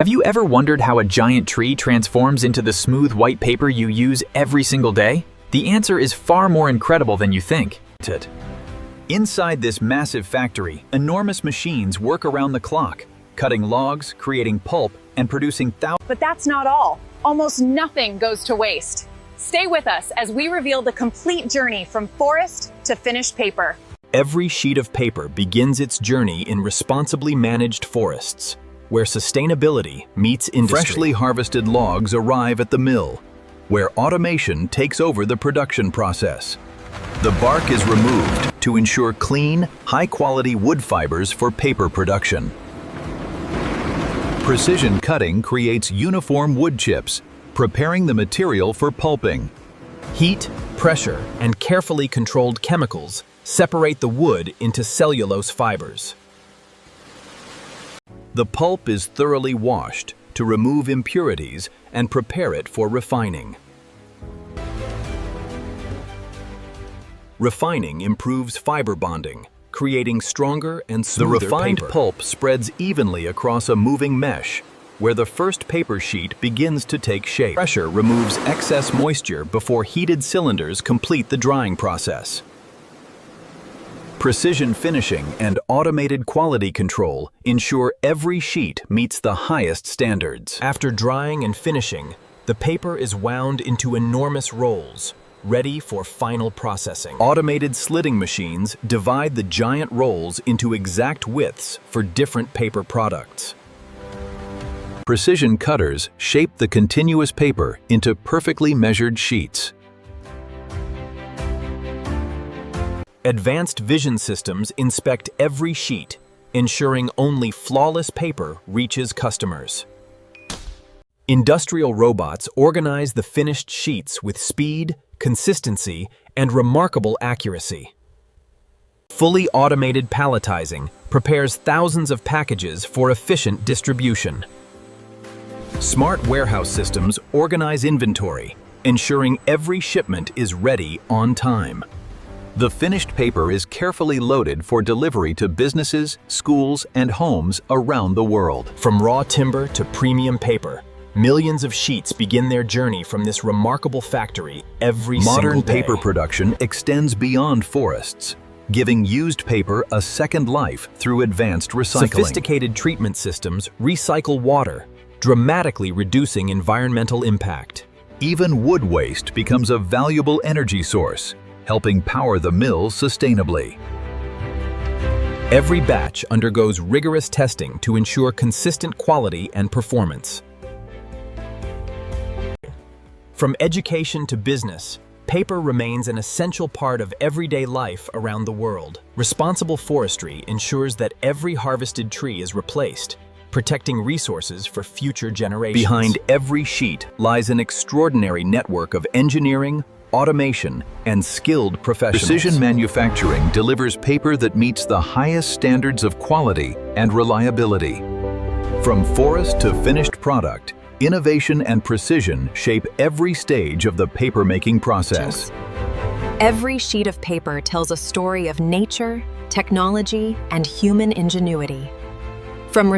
Have you ever wondered how a giant tree transforms into the smooth white paper you use every single day? The answer is far more incredible than you think. Inside this massive factory, enormous machines work around the clock, cutting logs, creating pulp, and producing thousands. But that's not all. Almost nothing goes to waste. Stay with us as we reveal the complete journey from forest to finished paper. Every sheet of paper begins its journey in responsibly managed forests, where sustainability meets industry. Freshly harvested logs arrive at the mill, where automation takes over the production process. The bark is removed to ensure clean, high-quality wood fibers for paper production. Precision cutting creates uniform wood chips, preparing the material for pulping. Heat, pressure, and carefully controlled chemicals separate the wood into cellulose fibers. The pulp is thoroughly washed to remove impurities and prepare it for refining. Refining improves fiber bonding, creating stronger and smoother paper. The refined pulp spreads evenly across a moving mesh, where the first paper sheet begins to take shape. Pressure removes excess moisture before heated cylinders complete the drying process. Precision finishing and automated quality control ensure every sheet meets the highest standards. After drying and finishing, the paper is wound into enormous rolls, ready for final processing. Automated slitting machines divide the giant rolls into exact widths for different paper products. Precision cutters shape the continuous paper into perfectly measured sheets. Advanced vision systems inspect every sheet, ensuring only flawless paper reaches customers. Industrial robots organize the finished sheets with speed, consistency, and remarkable accuracy. Fully automated palletizing prepares thousands of packages for efficient distribution. Smart warehouse systems organize inventory, ensuring every shipment is ready on time. The finished paper is carefully loaded for delivery to businesses, schools, and homes around the world. From raw timber to premium paper, millions of sheets begin their journey from this remarkable factory every single day. Modern paper production extends beyond forests, giving used paper a second life through advanced recycling. Sophisticated treatment systems recycle water, dramatically reducing environmental impact. Even wood waste becomes a valuable energy source, helping power the mill sustainably. Every batch undergoes rigorous testing to ensure consistent quality and performance. From education to business, paper remains an essential part of everyday life around the world. Responsible forestry ensures that every harvested tree is replaced, protecting resources for future generations. Behind every sheet lies an extraordinary network of engineering, automation, and skilled professionals. Precision manufacturing delivers paper that meets the highest standards of quality and reliability. From forest to finished product, innovation and precision shape every stage of the paper-making process. Every sheet of paper tells a story of nature, technology, and human ingenuity. From